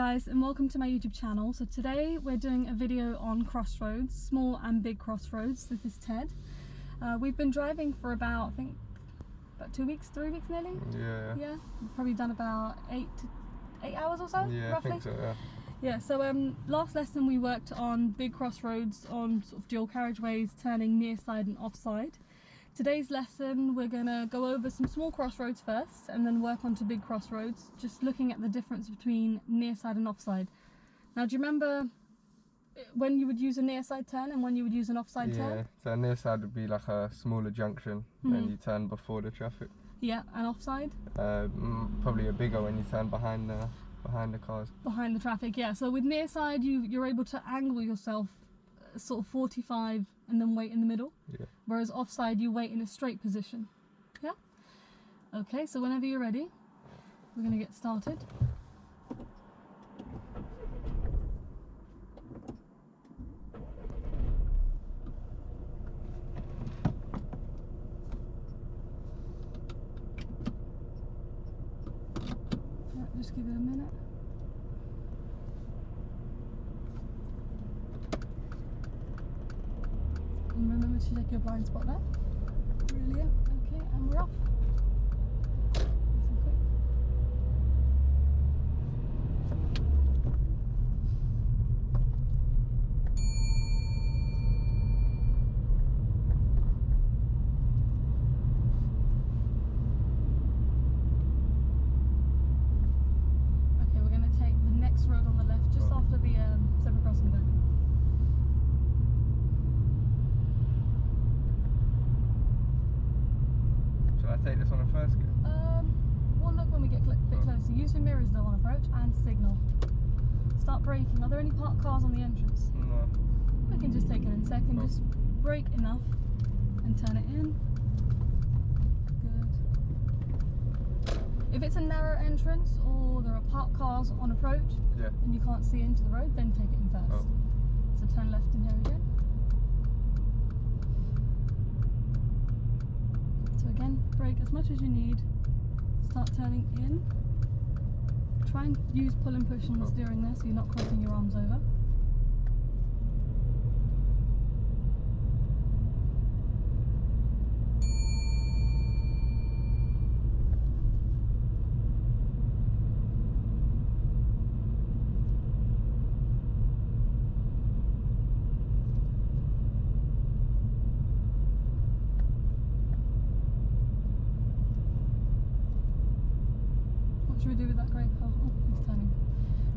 guys, and welcome to my YouTube channel. So today we're doing a video on crossroads, small and big crossroads. This is Ted. We've been driving for about, I think, about 2 weeks, 3 weeks nearly. Yeah. We've probably done about 8 hours or so. Yeah, roughly. I think so. Yeah. Yeah. So last lesson we worked on big crossroads, on sort of dual carriageways, turning near side and offside. Today's lesson we're going to go over some small crossroads first and then work onto big crossroads, just looking at the difference between near side and offside. Now, do you remember when you would use a near side turn and when you would use an offside turn? Yeah, so a near side would be like a smaller junction and you turn before the traffic. Yeah, and offside? Probably a bigger when you turn behind the cars. Behind the traffic, yeah. So with near side you're able to angle yourself sort of 45 and then wait in the middle. Yeah. Whereas offside you wait in a straight position. Yeah? Okay, so whenever you're ready, we're going to get started. Yeah, just give it a minute. And remember to check your blind spot there. Brilliant. Okay, and we're off. Nice and quick. Okay, we're going to take the next road on the left, just after the zebra crossing there. Shall I take this on a first gear? We'll look when we get a bit closer. Use your mirrors though on approach and signal. Start braking. Are there any parked cars on the entrance? No. We can just take it in a second. Just brake enough and turn it in. Good. If it's a narrow entrance or there are parked cars on approach and you can't see into the road, then take it in first. So turn left in here again. So again, brake as much as you need. Start turning in. Try and use pull and push on the steering there so you're not crossing your arms over. What should we do with that grey car? Oh, he's turning.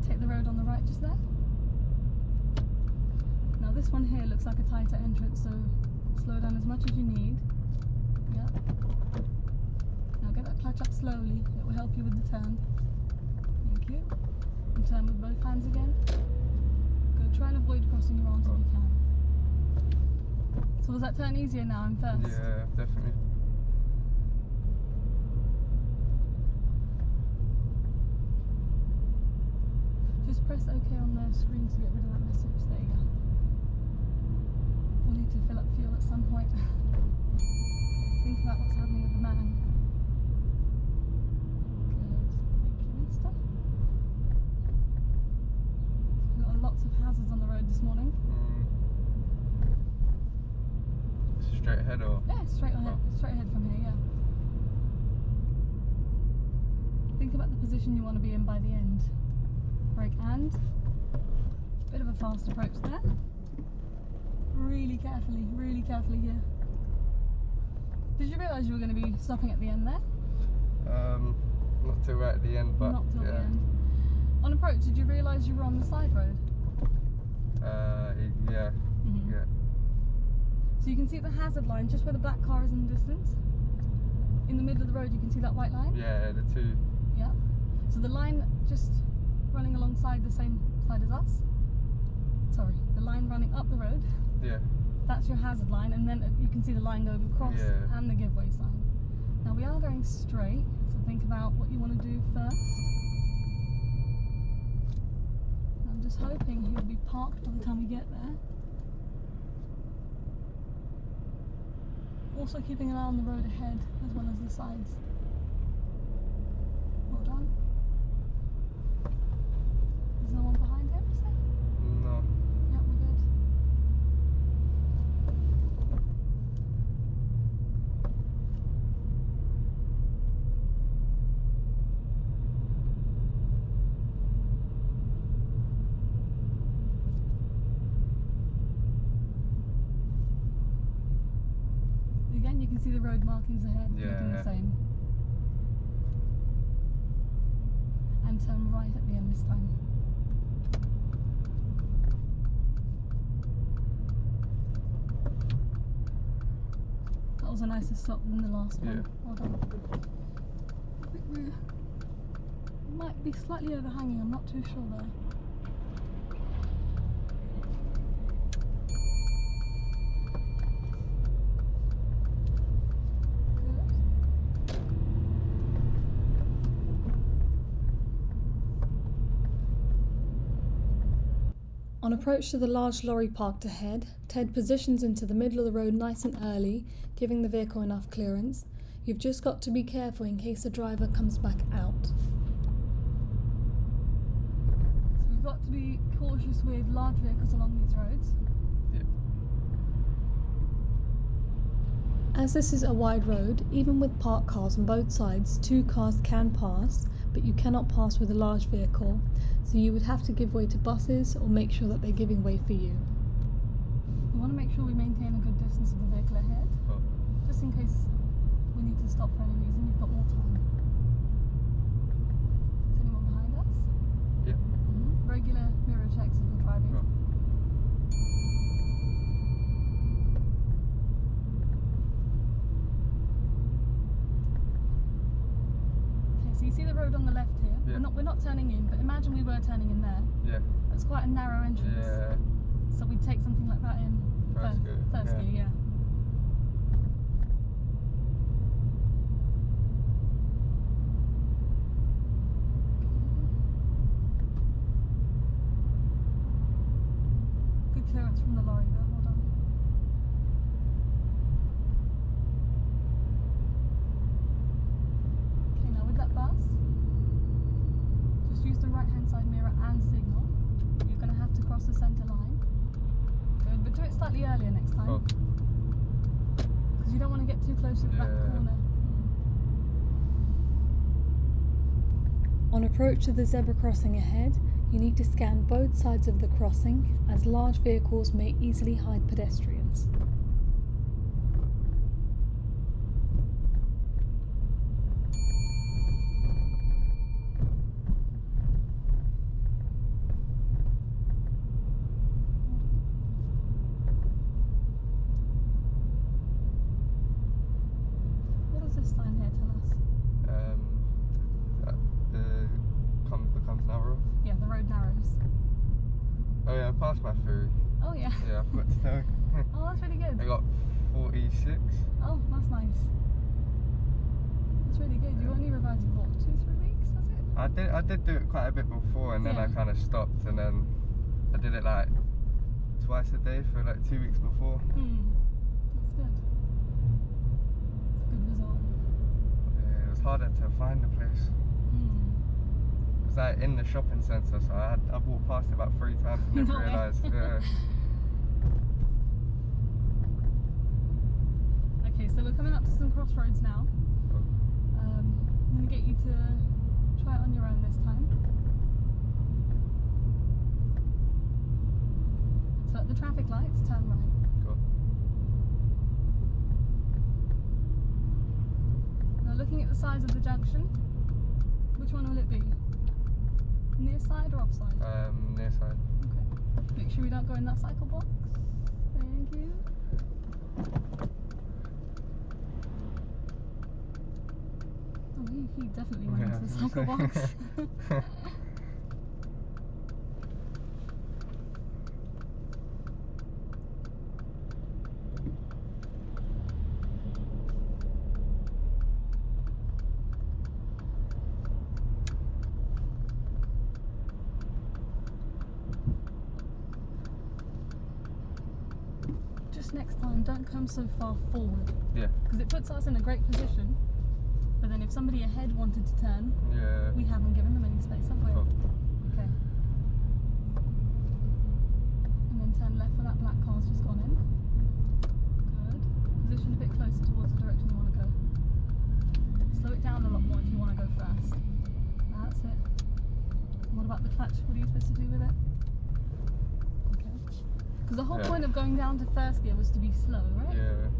Take the road on the right just there. Now this one here looks like a tighter entrance, so slow down as much as you need. Yeah. Now get that clutch up slowly, it will help you with the turn. Thank you. And turn with both hands again. Good, try and avoid crossing your arms if you can. So was that turn easier now in first? Yeah, definitely. Just press OK on the screen to get rid of that message. There you go. We'll need to fill up fuel at some point. Okay, think about what's happening with the man. Good. Thank you, mister. We've got lots of hazards on the road this morning. Straight ahead or? Yeah, straight ahead. Straight ahead from here, yeah. Think about the position you want to be in by the end. Brake and bit of a fast approach there. Really carefully here. Did you realise you were going to be stopping at the end there? Not till right at the end, but not till the end. On approach, did you realise you were on the side road? Yeah. Yeah. So you can see the hazard line just where the black car is in the distance. In the middle of the road, you can see that white line. Yeah, the two. Yeah. So the line just running alongside the same side as us. Sorry, the line running up the road. Yeah. That's your hazard line, and then you can see the line going across and the giveaway sign. Now we are going straight, so think about what you want to do first. I'm just hoping he'll be parked by the time we get there. Also keeping an eye on the road ahead as well as the sides. Well done. see the road markings ahead looking the same. And turn right at the end this time. That was a nicer stop than the last one. Well done. I think we might be slightly overhanging, I'm not too sure though. On approach to the large lorry parked ahead, Ted positions into the middle of the road nice and early, giving the vehicle enough clearance. You've just got to be careful in case the driver comes back out. So we've got to be cautious with large vehicles along these roads. As this is a wide road, even with parked cars on both sides, 2 cars can pass, but you cannot pass with a large vehicle, so you would have to give way to buses or make sure that they're giving way for you. We want to make sure we maintain a good distance of the vehicle ahead, just in case we need to stop for any reason, you've got more time. Is anyone behind us? Yeah. Regular mirror checks as we're driving. So you see the road on the left here? Yeah. We're not turning in, but imagine we were turning in there. Yeah. That's quite a narrow entrance. Yeah. So we'd take something like that in first gear, yeah. Good clearance from the lorry there, hold on. Okay, now with that bus, just use the right hand side mirror and signal. You're going to have to cross the centre line. Good, but do it slightly earlier next time. Because you don't want to get too close to that corner. On approach to the zebra crossing ahead, you need to scan both sides of the crossing, as large vehicles may easily hide pedestrians. What does this sign here tell us? Becomes narrow. Yeah, the road narrows. Oh yeah, I passed my ferry. Oh yeah. Yeah, I forgot to know. Oh, that's really good. I got 46. Oh, that's nice. That's really good. You only revised it, what, 2-3 weeks, was it? I did do it quite a bit before, and then I kind of stopped, and then I did it like twice a day for like 2 weeks before. That's good. That's a good result. Yeah, it was harder to find the place. It was like in the shopping centre, so I walked past it about 3 times and didn't realise. Yeah. Okay, so we're coming up to some crossroads now. I'm going to get you to try it on your own this time. So at the traffic lights, turn right. Cool. Now looking at the size of the junction, which one will it be? Near side or offside? Near side. Okay. Make sure we don't go in that cycle box. Thank you. Oh, he definitely went into the cycle box. Just next time, don't come so far forward. Yeah. Because it puts us in a great position. But then if somebody ahead wanted to turn, we haven't given them any space, have we? Cool. Okay. And then turn left for that black car's just gone in. Good. Position a bit closer towards the direction you want to go. Slow it down a lot more if you want to go fast. That's it. What about the clutch? What are you supposed to do with it? Okay. Because the whole point of going down to first gear was to be slow, right? Yeah.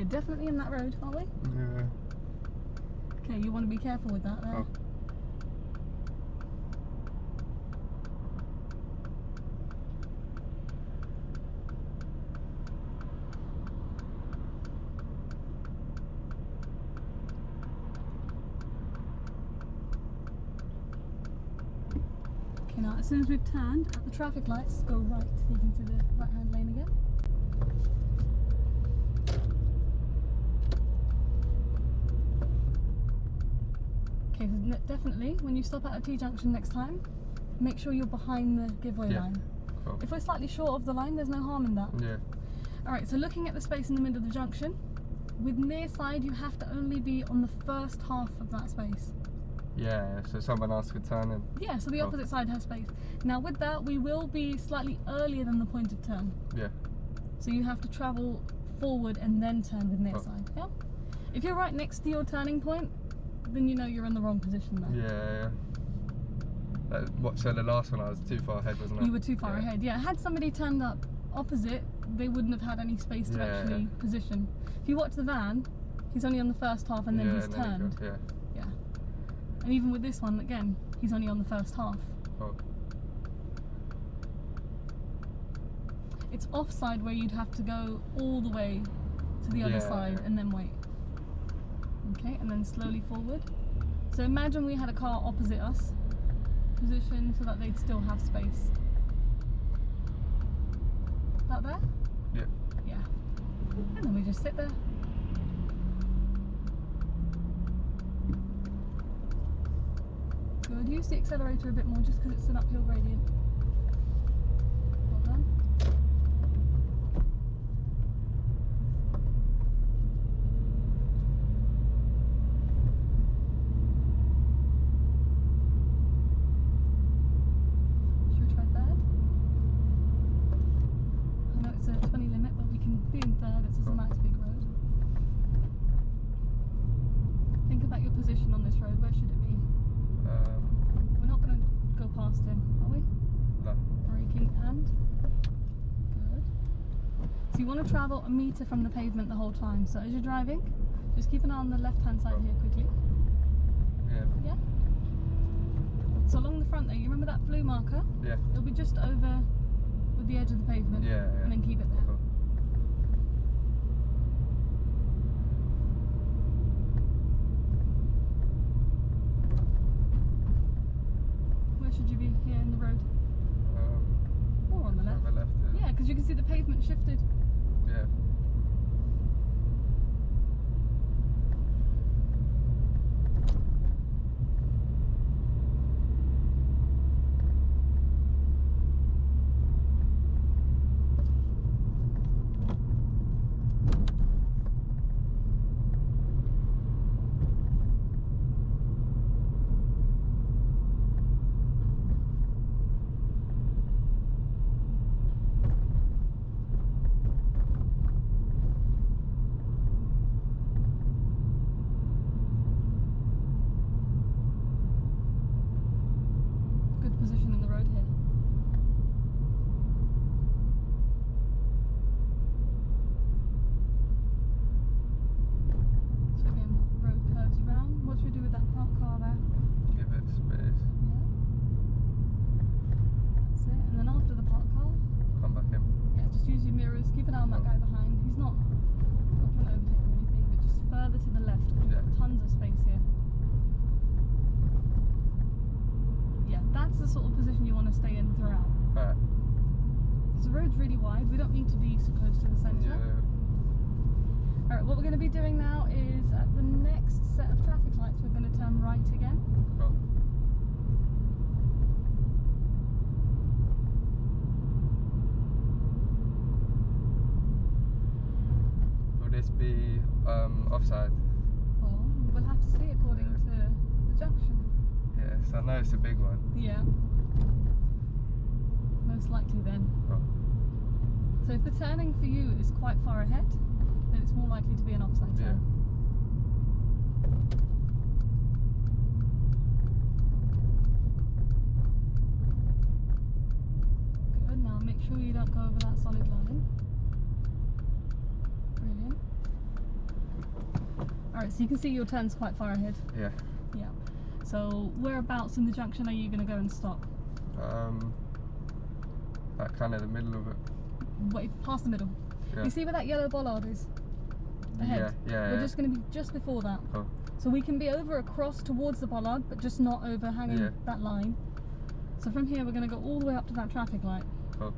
We're definitely in that road, aren't we? Yeah. Okay, you want to be careful with that there. Oh. Okay, now as soon as we've turned at the traffic lights, go right so you can see the right hand lane again. Okay, so definitely when you stop at a T-junction next time, make sure you're behind the giveaway line. Cool. If we're slightly short of the line, there's no harm in that. Yeah. Alright, so looking at the space in the middle of the junction, with near side you have to only be on the first half of that space. Yeah, so someone else could turn in. Yeah, so the opposite side has space. Now with that, we will be slightly earlier than the point of turn. Yeah. So you have to travel forward and then turn with near side, yeah? If you're right next to your turning point, then you know you're in the wrong position there. Yeah. So the last one I was too far ahead, wasn't I? You were too far ahead, yeah. Had somebody turned up opposite, they wouldn't have had any space to actually position. If you watch the van, he's only on the first half and then he's turned. Yeah. And even with this one, again, he's only on the first half. Oh. It's offside where you'd have to go all the way to the other side and then wait. Okay, and then slowly forward. So imagine we had a car opposite us, position so that they'd still have space. That there? Yeah. Yeah. And then we just sit there. Good. Use the accelerator a bit more just because it's an uphill gradient. Well done. Should we try third? I know it's a 20 limit, but we can be in third. It's just a nice big road. Think about your position on this road. Where should it be? We're not going to go past him, are we? No. Braking and? Good. So you want to travel a metre from the pavement the whole time. So as you're driving, just keep an eye on the left-hand side here quickly. Yeah. Yeah? So along the front there, you remember that blue marker? Yeah. It'll be just over with the edge of the pavement. Yeah. And then keep it there. Cool. Should you be here in the road? Or on the left? On the left, yeah, because you can see the pavement shifted. Yeah. What we're going to be doing now is at the next set of traffic lights we're going to turn right again. Cool. Will this be offside? Well, we'll have to see according to the junction. Yes, I know it's a big one. Yeah. Most likely then. Cool. So if the turning for you is quite far ahead, then it's more likely to be an offside turn. Good, now make sure you don't go over that solid line. Brilliant. so you can see your turn's quite far ahead. Yeah. Yeah. So whereabouts in the junction are you going to go and stop? That kind of the middle of it. Wait, past the middle. Yeah. You see where that yellow bollard is? Ahead? Yeah. We're just going to be just before that. Cool. So we can be over across towards the bollard, but just not overhanging that line. So from here we're going to go all the way up to that traffic light. Cool.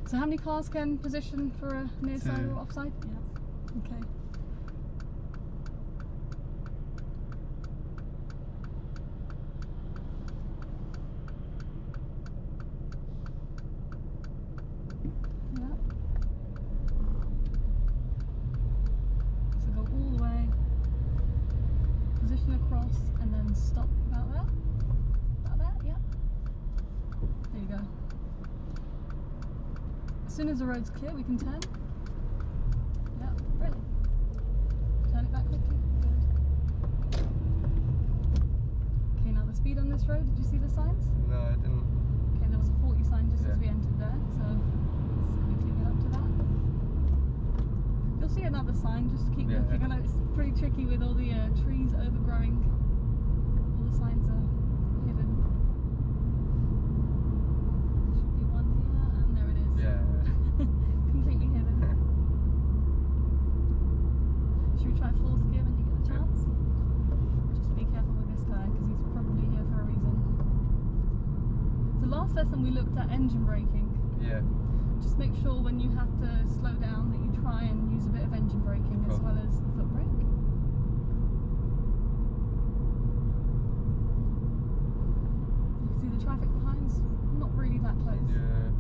So how many cars can position for a near side 2. or offside? Yeah. Okay. Yeah. So go all the way, position across, and then stop about there. About there, yeah. There you go. As soon as the road's clear, we can turn. Yeah, brilliant. Turn it back quickly. Good. Okay, now the speed on this road, did you see the signs? No, I didn't. Okay, there was a 40 sign just as we entered there, so let's quickly get up to that. You'll see another sign, just keep looking. I know it's pretty tricky with all the trees overgrowing. All the signs are hidden. There should be one here, and there it is. Yeah. Completely hidden. Should we try 4th gear when you get the chance? Just be careful with this guy because he's probably here for a reason. So last lesson we looked at engine braking. Yeah. Just make sure when you have to slow down that you try and use a bit of engine braking as well as the foot brake. You can see the traffic behind's not really that close. Yeah.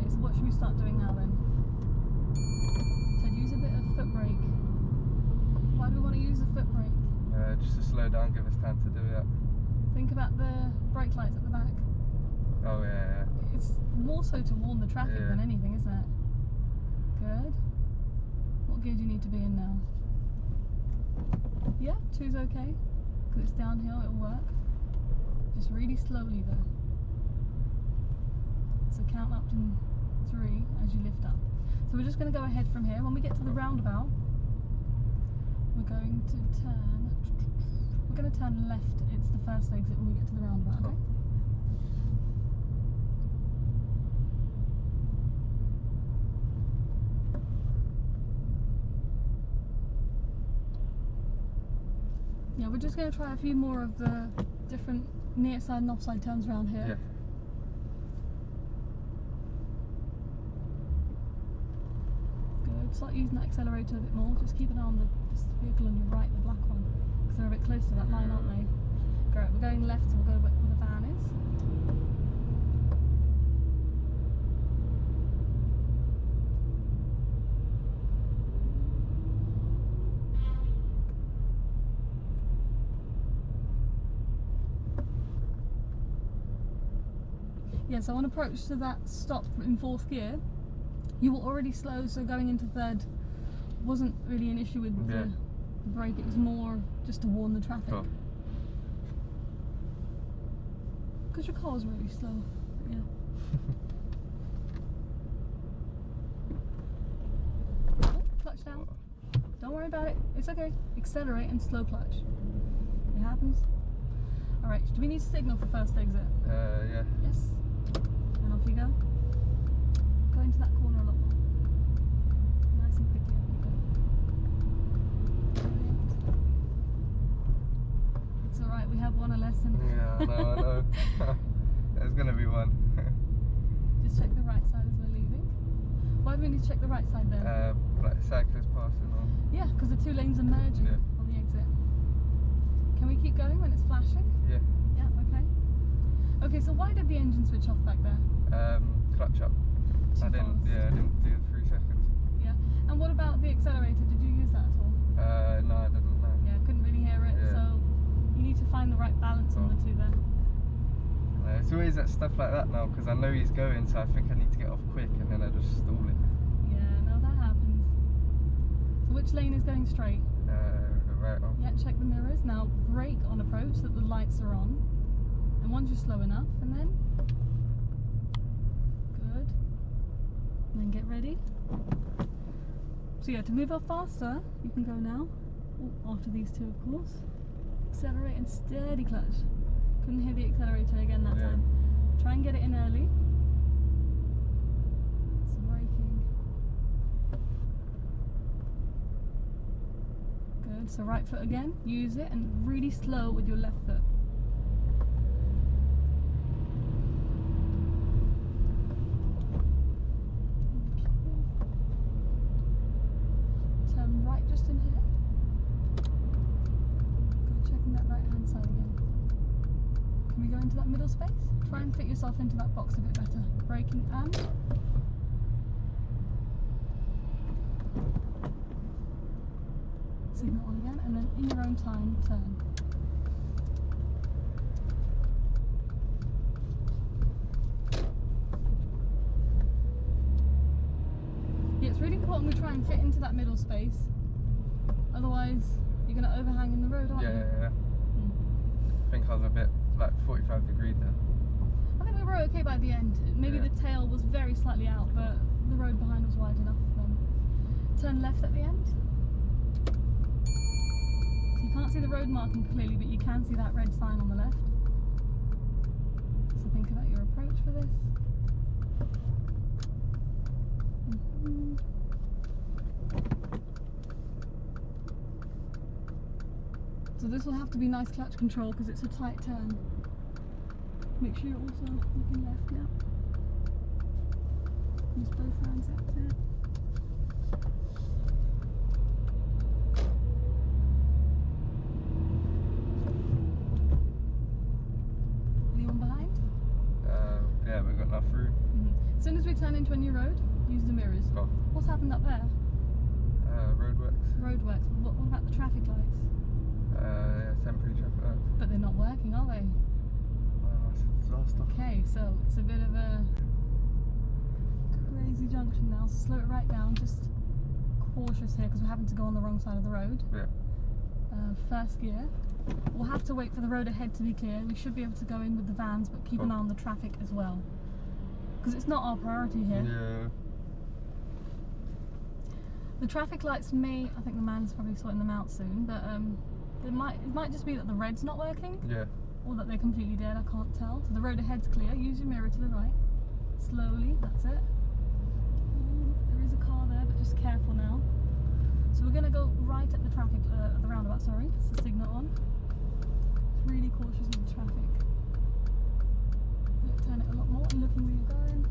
Okay, so what should we start doing now then? So use a bit of foot brake. Why do we want to use a foot brake? Just to slow down, give us time to do that. Think about the brake lights at the back. Oh yeah. It's more so to warn the traffic than anything, isn't it? Good. What gear do you need to be in now? Yeah, 2's okay. Because it's downhill, it'll work. Just really slowly though. So count up to 3 as you lift up. So we're just going to go ahead from here. When we get to the roundabout, we're going to turn. We're going to turn left. It's the first exit when we get to the roundabout, okay? Yeah, we're just going to try a few more of the different near side and offside turns around here. Yeah. Good. Start using that accelerator a bit more. Just keep an eye on the vehicle on your right, the black one, because they're a bit close to that line, aren't they? Great. We're going left, so we'll go where the van is. Yeah, so on approach to that stop in 4th gear, you were already slow, so going into 3rd wasn't really an issue with the brake, it was more just to warn the traffic. Cool. Because your car was really slow, but yeah. Oh, clutch down. Don't worry about it, it's okay. Accelerate and slow clutch. It happens. Alright, do we need to signal for first exit? Yeah. Yes. And off you go. Go into that corner a lot more. Nice and quickly, off you go. Brilliant. It's alright, we have won a lesson. Yeah, I know. There's going to be one. Just check the right side as we're leaving. Why do we need to check the right side there? Like cyclists passing on. Yeah, because the 2 lanes are merging on the exit. Can we keep going when it's flashing? Yeah. Yeah, okay. Okay, so why did the engine switch off back there? Clutch up. I didn't do the 3 seconds. Yeah. And what about the accelerator? Did you use that at all? No, I didn't know. Yeah, couldn't really hear it, so you need to find the right balance on the 2 there. It's always at stuff like that now, because I know he's going, so I think I need to get off quick, and then I just stall it. Yeah, no, that happens. So which lane is going straight? Right on. Yeah, check the mirrors. Now brake on approach so that the lights are on. And once you're slow enough, and then good. And then get ready. So yeah, to move up faster, you can go now. Oh, after these two, of course. Accelerate and steady clutch. Couldn't hear the accelerator again that time. Try and get it in early. So braking. Good. So right foot again. Use it and really slow with your left foot. Turn right just in here. Good. Checking that right hand side again. Can we go into that middle space? Try and fit yourself into that box a bit better. Braking and... signal on again, and then in your own time, turn. Yeah, it's really important we try and fit into that middle space. Otherwise, you're going to overhang in the road, aren't you? Yeah. I think I was a bit like 45 degrees there. I think we were okay by the end. Maybe the tail was very slightly out, but the road behind was wide enough for them. Turn left at the end. So you can't see the road marking clearly, but you can see that red sign on the left. So think about your approach for this. So this will have to be nice clutch control because it's a tight turn. Make sure you're also looking left, yeah. Use both hands out there. Anyone behind? Yeah, we've got enough room. As soon as we turn into a new road, use the mirrors. Oh. What's happened up there? Roadworks. Roadworks. What about the traffic lights? Temporary traffic lights. But they're not working, are they? Wow, that's a disaster. Okay, so it's a bit of a crazy junction now, so slow it right down. Just cautious here because we're having to go on the wrong side of the road. Yeah. First gear. We'll have to wait for the road ahead to be clear. We should be able to go in with the vans, but keep an eye on the traffic as well. Because it's not our priority here. Yeah. The traffic lights may, I think the man's probably sorting them out soon, but it might just be that the red's not working. Yeah. Or that they're completely dead, I can't tell. So the road ahead's clear. Use your mirror to the right. Slowly, that's it. There is a car there, but just careful now. So we're going to go right at the traffic, at the roundabout, sorry. It's the signal on. Just really cautious of the traffic. Turn it a lot more and looking where you're going.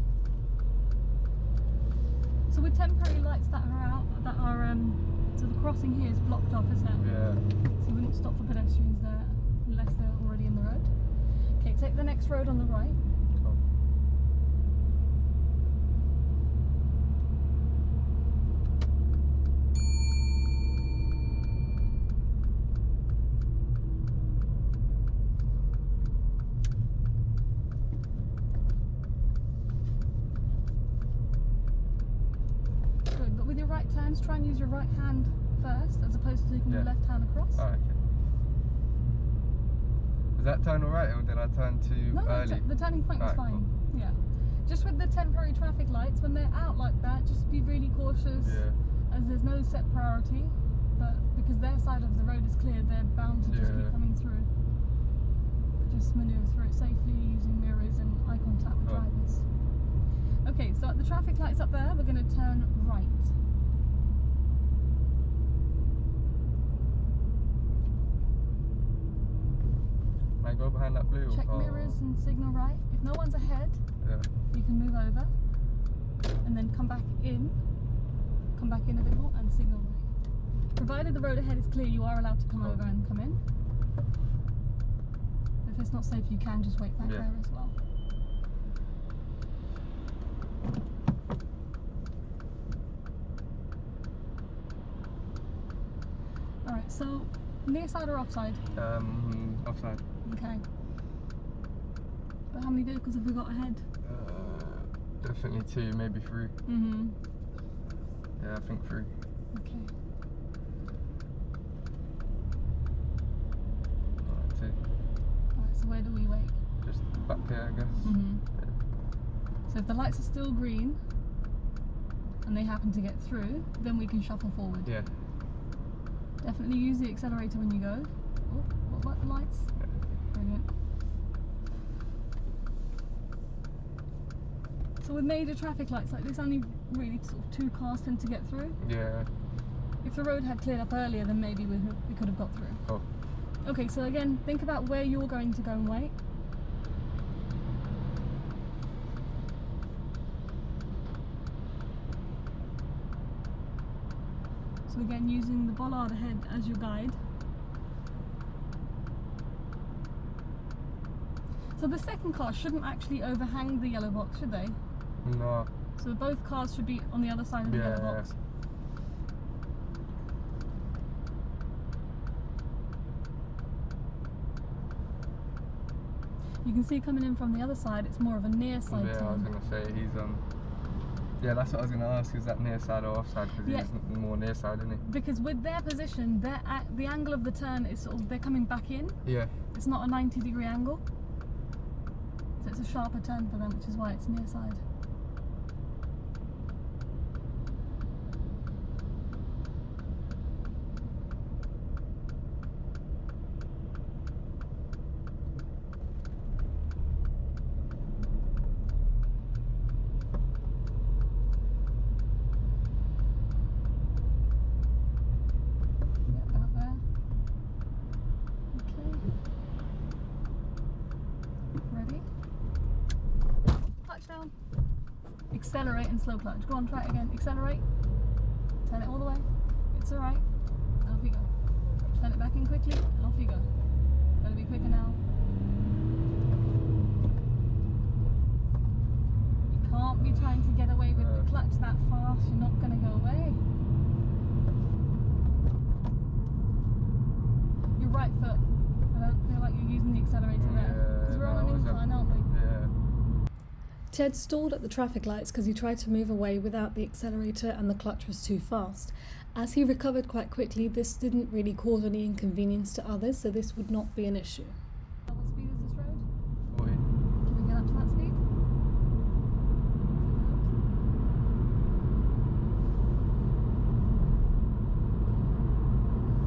So with temporary lights that are out, so the crossing here is blocked off, isn't it? Yeah. So we wouldn't stop for pedestrians there unless they're already in the road. Okay, take the next road on the right. Cool. Good, but with your right turns, try and use your right hand first as opposed to taking your left hand across. Oh, okay. Was that turn alright or did I turn too early? The turning point was fine. Cool. Yeah. Just with the temporary traffic lights, when they're out like that, just be really cautious as there's no set priority. But because their side of the road is clear, they're bound to just keep coming through. But just manoeuvre through it safely using mirrors and eye contact with drivers. Okay, so at the traffic lights up there, we're going to turn right. Can I go behind that blue? Check mirrors and signal right. If no one's ahead, you can move over and then come back in a bit more and signal right. Provided the road ahead is clear, you are allowed to come over and come in. If it's not safe, you can just wait back there as well. Alright, so near side or offside? Offside. Okay. But how many vehicles have we got ahead? Definitely 2, maybe 3. Yeah, I think 3. Okay. Alright, 2. Alright, so where do we wait? Just back here, I guess. So if the lights are still green, and they happen to get through, then we can shuffle forward. Yeah. Definitely use the accelerator when you go. Oh, what about the lights? Yeah. Brilliant. So with major traffic lights like this, only really sort of 2 cars tend to get through. Yeah. If the road had cleared up earlier, then maybe we could have got through. Oh. Okay, so again, think about where you're going to go and wait. So again, using the bollard ahead as your guide. So the second car shouldn't actually overhang the yellow box, should they? No. So both cars should be on the other side of the yellow box. You can see coming in from the other side, it's more of a near side Yeah, turn. I was going to say, he's yeah, that's what I was going to ask, is that near side or offside? Because he's more near side, isn't he? Because with their position, the angle of the turn is sort of, they're coming back in. Yeah. It's not a 90-degree angle. So it's a sharper turn for them, which is why it's near side. Accelerate and slow clutch. Go on, try it again. Accelerate. Turn it all the way. It's alright. Off you go. Turn it back in quickly and off you go. Gotta be quicker now. You can't be trying to get away with the clutch that fast. You're not gonna go away. Your right foot. I don't feel like you're using the accelerator there. Because we're on an incline, aren't we? Yeah. Ted stalled at the traffic lights because he tried to move away without the accelerator and the clutch was too fast. As he recovered quite quickly, this didn't really cause any inconvenience to others, so this would not be an issue. What speed is this road? 40. Can we get up to that speed?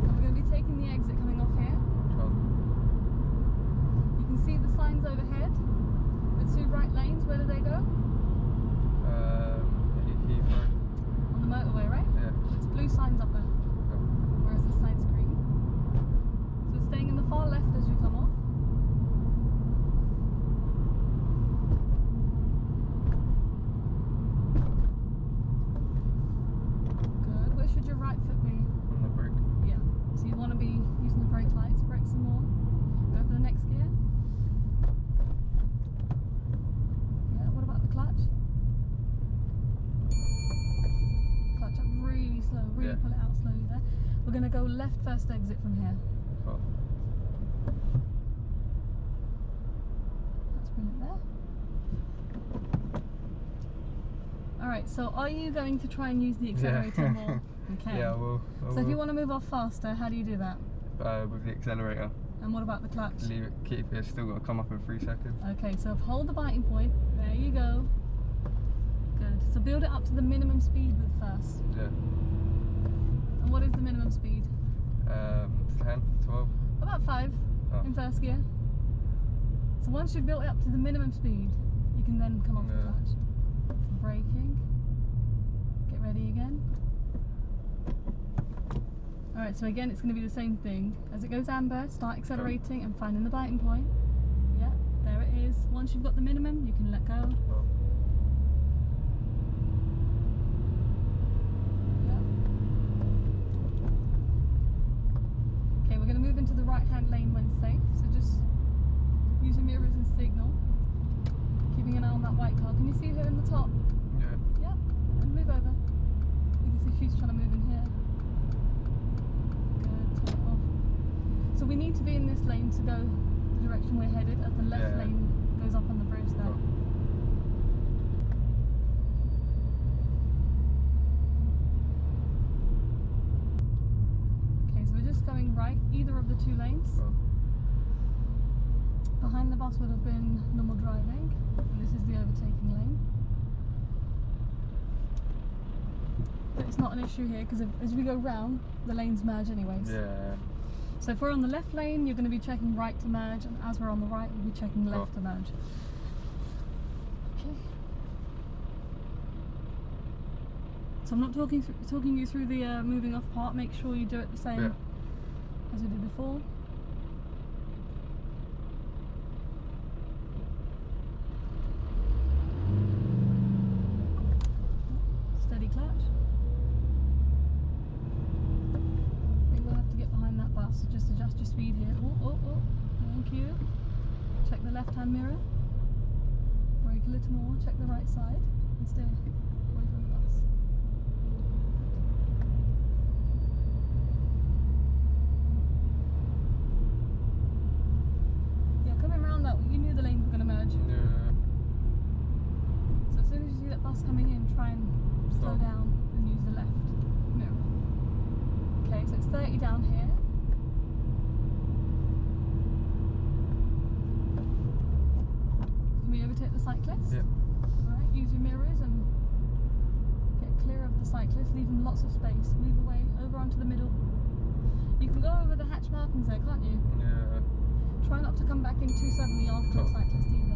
We're going to be taking the exit coming off here. You can see the signs overhead. The 2 right lanes, where do they go? Heathrow. On the motorway, right? Yeah. It's blue signs up there, whereas this side's green. So it's staying in the far left as you come off. Good. Where should your right foot be? On the brake. Yeah. So you want to be using the brake lights. Brake some more. Go for the next gear. Really pull it out slowly there. We're going to go left first exit from here. Oh. That's brilliant there. Alright, so are you going to try and use the accelerator more? Okay. Yeah, I will. So if you want to move off faster, how do you do that? With the accelerator. And what about the clutch? Leave it, keep it, still got to come up in 3 seconds. Okay, so hold the biting point. There you go. Good. So build it up to the minimum speed with first. Yeah. And what is the minimum speed? 10, 12. About 5 in first gear. So once you've built it up to the minimum speed, you can then come off the clutch. So braking. Get ready again. Alright, so again it's going to be the same thing. As it goes amber, start accelerating and finding the biting point. Yeah, there it is. Once you've got the minimum, you can let go. We're going to move into the right-hand lane when safe, so just use your mirrors and signal. Keeping an eye on that white car. Can you see her in the top? Yeah. Yep. And move over. You can see she's trying to move in here. Good. Turn it off. So we need to be in this lane to go the direction we're headed, as the left lane goes up on the bridge there. Going right, either of the 2 lanes. Behind the bus would have been normal driving, and this is the overtaking lane. But it's not an issue here because as we go round, the lanes merge anyways. Yeah. So if we're on the left lane, you're going to be checking right to merge, and as we're on the right, we'll be checking left to merge. Okay. So I'm not talking you through the moving off part. Make sure you do it the same as we did before. Steady clutch. I think we'll have to get behind that bus, so just adjust your speed here. Oh. Thank you. Check the left-hand mirror. Brake a little more. Check the right side and stay away from the bus. Yeah, coming around that, you knew the lanes were going to merge. Yeah. So as soon as you see that bus coming in, try and slow down and use the left mirror. Okay, so it's 30 down here. Can we overtake the cyclist? Yeah. Alright, use your mirrors and get clear of the cyclist, leave them lots of space. Move away, over onto the middle. You can go over the hatch markings there, can't you? Yeah. Try not to come back in too suddenly after a cyclist either.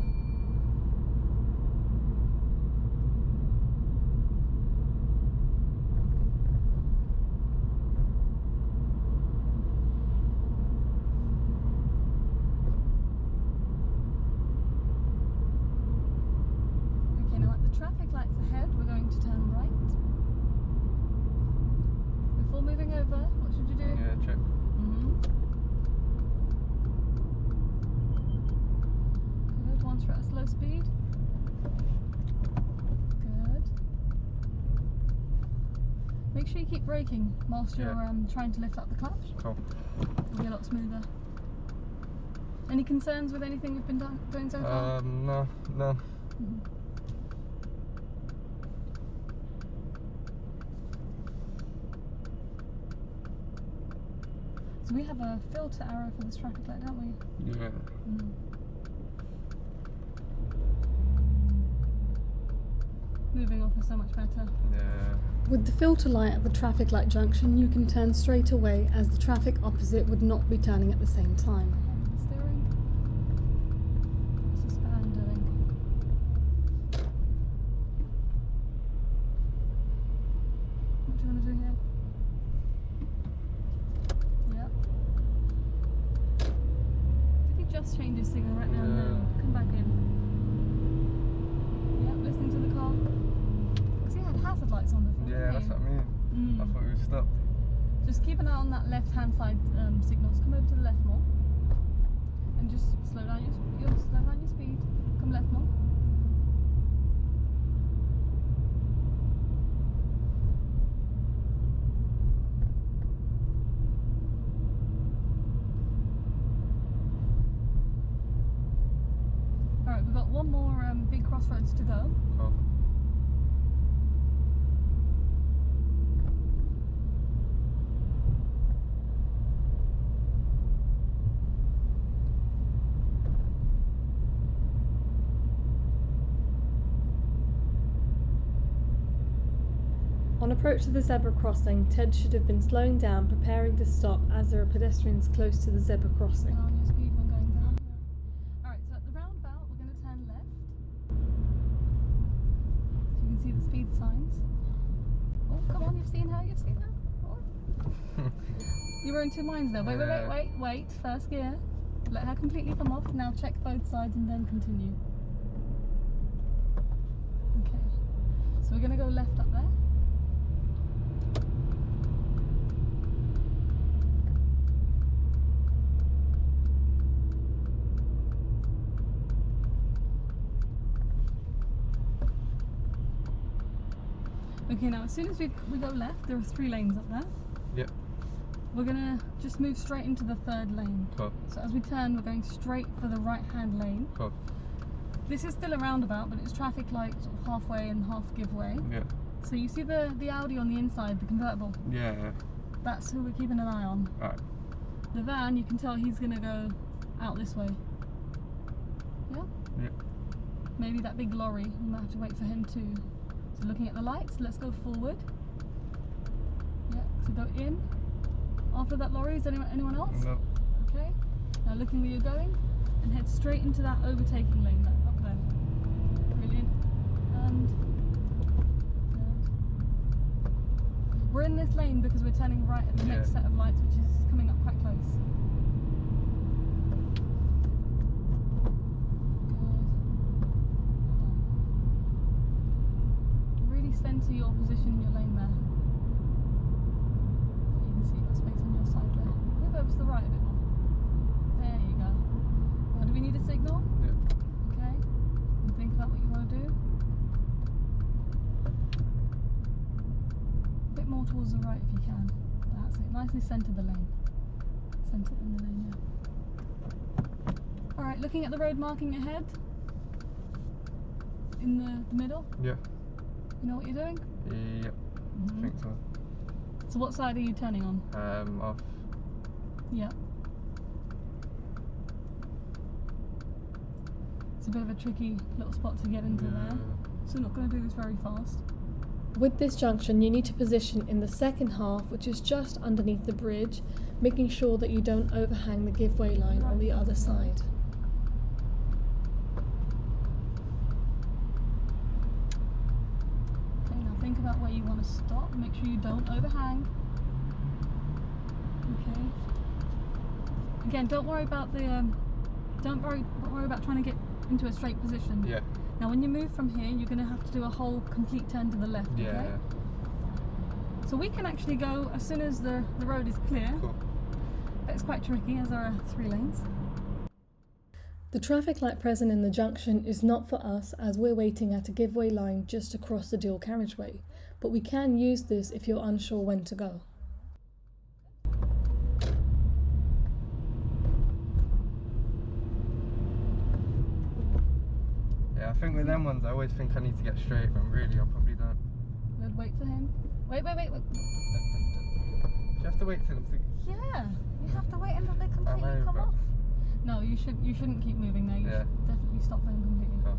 Okay, now at the traffic lights ahead, we're going to turn right. Before moving over, what should you do? Yeah, check. Good, once we're at a slow speed. Good. Make sure you keep braking whilst you're trying to lift up the clutch. Cool. It'll be a lot smoother. Any concerns with anything we've been doing so far? No. So we have a filter arrow for this traffic light, don't we? Yeah. Moving off is so much better. Yeah. With the filter light at the traffic light junction, you can turn straight away as the traffic opposite would not be turning at the same time. The steering. What's the span doing? What do you want to do here? Yep. Did he just change his signal right now and then? Come back in. Yep, listening to the car. Because he had hazard lights on before. Yeah, that's what I mean. I thought we stopped. Just keep an eye on that left-hand side signals. Come over to the left more, and just slow down your speed. Come left more. All right, we've got one more big crossroads to go. Cool. On approach to the zebra crossing, Ted should have been slowing down, preparing to stop as there are pedestrians close to the zebra crossing. On your speed when going down. Alright, so at the roundabout, we're going to turn left. So you can see the speed signs. Oh, come on, you've seen her. Oh. You were in two minds there. Wait. First gear. Let her completely come off. Now check both sides and then continue. Okay, so we're going to go left up there. Okay, now as soon as we go left, there are 3 lanes up there. Yep. We're gonna just move straight into the 3rd lane. Cool. So as we turn, we're going straight for the right-hand lane. Cool. This is still a roundabout, but it's traffic light sort of halfway and half give way. Yeah. So you see the Audi on the inside, the convertible? Yeah. That's who we're keeping an eye on. Alright. The van, you can tell he's gonna go out this way. Yeah? Yep. Maybe that big lorry, we might have to wait for him too. So looking at the lights, let's go forward. So go in. After that lorry, is anyone else? No. Okay. Now looking where you're going and head straight into that overtaking lane there, up there. Brilliant. And good. We're in this lane because we're turning right at the next set of lights, which is coming up quite close. Good. Really centre your position in your lane there. You can see you've got space on your side there. Move over to the right a bit more. There you go. Now, do we need a signal? Yeah. Okay. And think about what you want to do. A bit more towards the right if you can. That's it. Nicely centre the lane. Centre it in the lane, yeah. Alright, looking at the road marking ahead. In the middle. Yeah. You know what you're doing? Yep. I think so. So what side are you turning on? Off. Yeah. It's a bit of a tricky little spot to get into there. So we're not going to do this very fast. With this junction, you need to position in the second half, which is just underneath the bridge, making sure that you don't overhang the giveaway line on the other side. Okay, now think about where you want to stop. Make sure you don't overhang. Okay. Again, don't worry about the don't worry about trying to get into a straight position. Yeah. Now when you move from here, you're going to have to do a whole complete turn to the left, Yeah. okay? So we can actually go as soon as the road is clear. Cool. But it's quite tricky as there are 3 lanes. The traffic light present in the junction is not for us as we're waiting at a giveaway line just across the dual carriageway, but we can use this if you're unsure when to go. Yeah, I think with them ones, I always think I need to get straight, but really, I probably don't. Good, wait for him. Wait. Do you have to wait till them to... Yeah, you have to wait until they completely come off. No, you shouldn't keep moving there. You should definitely stop them completely. Cool.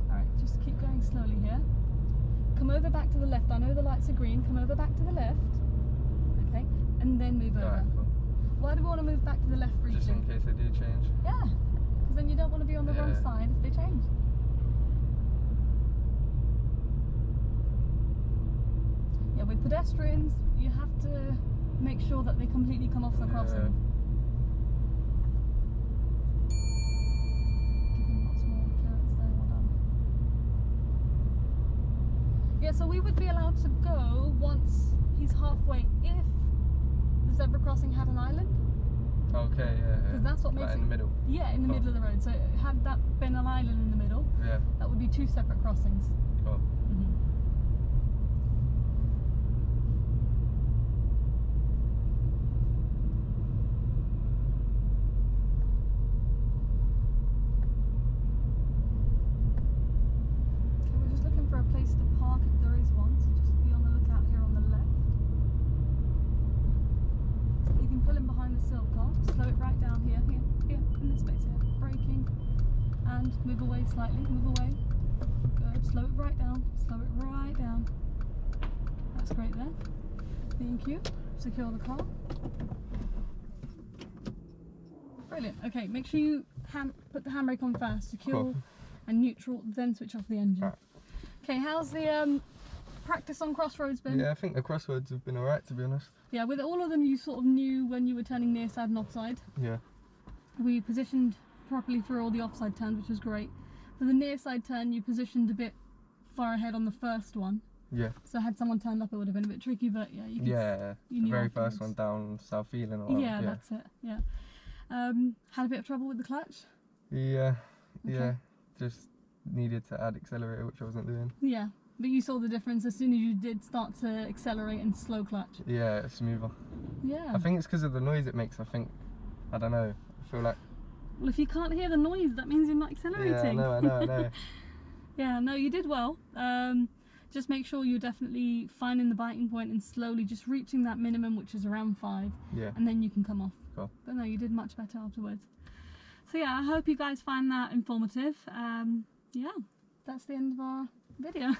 Alright, just keep going slowly here. Come over back to the left. I know the lights are green. Come over back to the left. Okay, and then move over. Alright, cool. Why do we want to move back to the left briefly? Just in case they do change. Yeah, because then you don't want to be on the wrong side if they change. Yeah, with pedestrians, you have to make sure that they completely come off the crossing. Giving lots more clearance there, well done. Yeah, so we would be allowed to go once he's halfway if the zebra crossing had an island. Okay, yeah. Because that's what makes like it... in the middle? Yeah, in the middle of the road. So had that been an island in the middle, that would be 2 separate crossings. Cool. Place to park if there is one, so just be on the lookout here on the left. You can pull in behind the silk car, slow it right down here, in this space here, braking, and move away slightly, move away. Good, slow it right down, That's great there. Thank you. Secure the car. Brilliant. Okay, make sure you put the handbrake on first, secure and neutral, then switch off the engine. Okay, how's the practice on Crossroads been? Yeah, I think the Crossroads have been alright, to be honest. Yeah, with all of them you sort of knew when you were turning near side and offside. Yeah. We positioned properly through all the offside turns, which was great. For the near side turn, you positioned a bit far ahead on the first one. Yeah. So had someone turned up, it would have been a bit tricky, but yeah, you could... Yeah, the very first one down South Ealing. Yeah, that's it, yeah. Had a bit of trouble with the clutch? Yeah, just needed to add accelerator, which I wasn't doing. Yeah, but you saw the difference as soon as you did start to accelerate and slow clutch. Yeah, it's smoother. Yeah. I think it's because of the noise it makes. I don't know, I feel like... Well, if you can't hear the noise, that means you're not accelerating. Yeah, I know. Yeah, no, you did well. Just make sure you're definitely finding the biting point and slowly just reaching that minimum, which is around 5. Yeah. And then you can come off. Cool. But no, you did much better afterwards. So yeah, I hope you guys find that informative. Yeah, that's the end of our video.